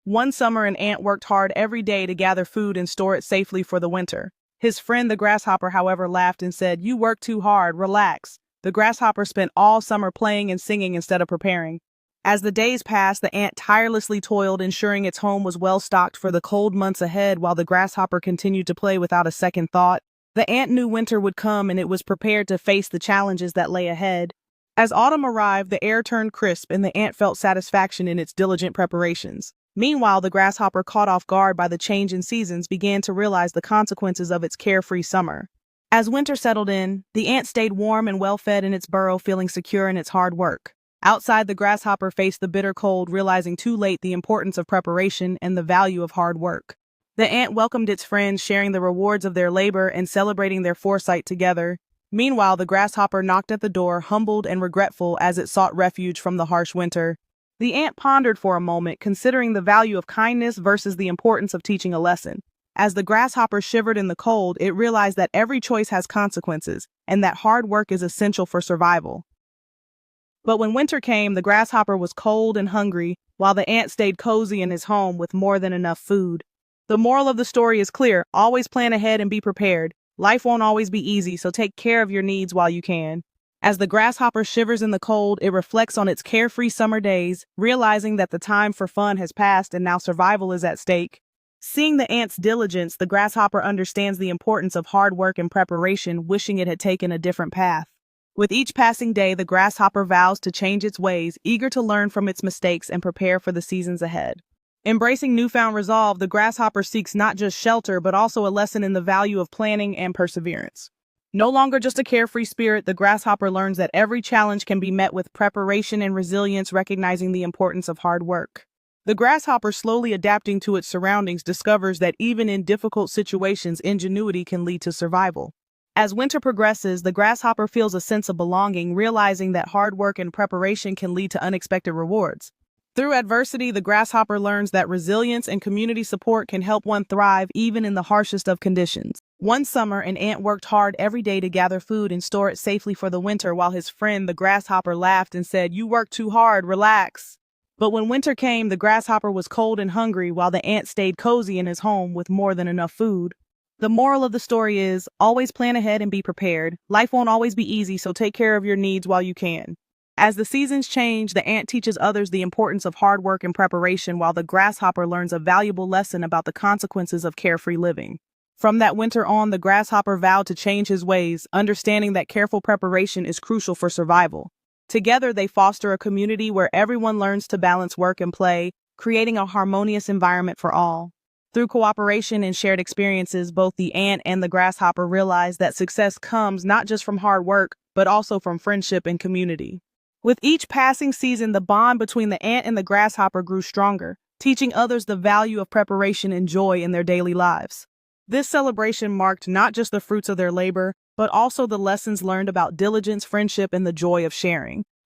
One summer, an ant worked hard every day to gather food and store it safely for the winter. His friend the grasshopper, however, laughed and said, "You work too hard, relax." The grasshopper spent all summer playing and singing instead of preparing. As the days passed, the ant tirelessly toiled, ensuring its home was well stocked for the cold months ahead, while the grasshopper continued to play without a second thought. The ant knew winter would come, and it was prepared to face the challenges that lay ahead. As autumn arrived, the air turned crisp, and the ant felt satisfaction in its diligent preparations. Meanwhile, the grasshopper, caught off guard by the change in seasons, began to realize the consequences of its carefree summer. As winter settled in, the ant stayed warm and well-fed in its burrow, feeling secure in its hard work. Outside, the grasshopper faced the bitter cold, realizing too late the importance of preparation and the value of hard work. The ant welcomed its friends, sharing the rewards of their labor and celebrating their foresight together. Meanwhile, the grasshopper knocked at the door, humbled and regretful as it sought refuge from the harsh winter. The ant pondered for a moment, considering the value of kindness versus the importance of teaching a lesson. As the grasshopper shivered in the cold, it realized that every choice has consequences, and that hard work is essential for survival. But when winter came, the grasshopper was cold and hungry, while the ant stayed cozy in his home with more than enough food. The moral of the story is clear: always plan ahead and be prepared. Life won't always be easy, so take care of your needs while you can. As the grasshopper shivers in the cold, it reflects on its carefree summer days, realizing that the time for fun has passed and now survival is at stake. Seeing the ant's diligence, the grasshopper understands the importance of hard work and preparation, wishing it had taken a different path. With each passing day, the grasshopper vows to change its ways, eager to learn from its mistakes and prepare for the seasons ahead. Embracing newfound resolve, the grasshopper seeks not just shelter, but also a lesson in the value of planning and perseverance. No longer just a carefree spirit, the grasshopper learns that every challenge can be met with preparation and resilience, recognizing the importance of hard work. The grasshopper, slowly adapting to its surroundings, discovers that even in difficult situations, ingenuity can lead to survival. As winter progresses, the grasshopper feels a sense of belonging, realizing that hard work and preparation can lead to unexpected rewards. Through adversity, the grasshopper learns that resilience and community support can help one thrive even in the harshest of conditions. One summer, an ant worked hard every day to gather food and store it safely for the winter, while his friend the grasshopper laughed and said, "You work too hard, relax." But when winter came, the grasshopper was cold and hungry, while the ant stayed cozy in his home with more than enough food. The moral of the story is, always plan ahead and be prepared. Life won't always be easy, so take care of your needs while you can. As the seasons change, the ant teaches others the importance of hard work and preparation, while the grasshopper learns a valuable lesson about the consequences of carefree living. From that winter on, the grasshopper vowed to change his ways, understanding that careful preparation is crucial for survival. Together, they foster a community where everyone learns to balance work and play, creating a harmonious environment for all. Through cooperation and shared experiences, both the ant and the grasshopper realize that success comes not just from hard work, but also from friendship and community. With each passing season, the bond between the ant and the grasshopper grew stronger, teaching others the value of preparation and joy in their daily lives. This celebration marked not just the fruits of their labor, but also the lessons learned about diligence, friendship, and the joy of sharing.